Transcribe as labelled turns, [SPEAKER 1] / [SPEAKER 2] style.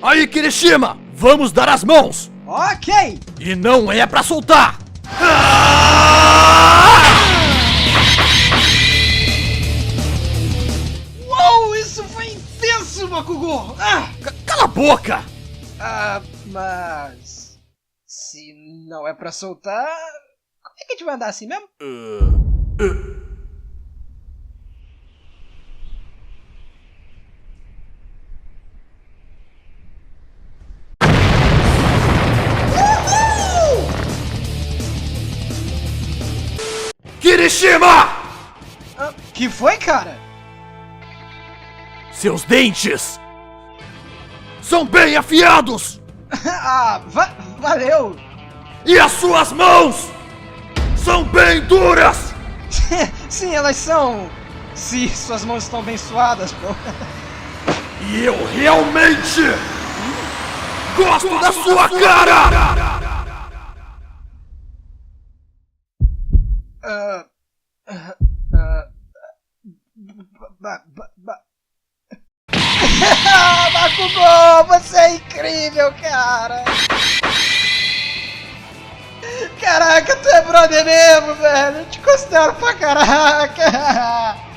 [SPEAKER 1] Aí, Kirishima, vamos dar as mãos!
[SPEAKER 2] Ok!
[SPEAKER 1] E não é pra soltar!
[SPEAKER 2] Uou, isso foi intenso, Bakugou!
[SPEAKER 1] Cala a boca!
[SPEAKER 2] Mas... se não é pra soltar... como é que a gente vai andar assim mesmo?
[SPEAKER 1] Kirishima!
[SPEAKER 2] Que foi, cara?
[SPEAKER 1] Seus dentes são bem afiados!
[SPEAKER 2] Valeu!
[SPEAKER 1] E as suas mãos são bem duras!
[SPEAKER 2] Sim, elas são... se suas mãos estão bem suadas, pô.
[SPEAKER 1] E eu realmente gosto da sua cara!
[SPEAKER 2] Bakugou, você é incrível, cara! Caraca, tu é brother mesmo, velho! Eu te considero pra caraca!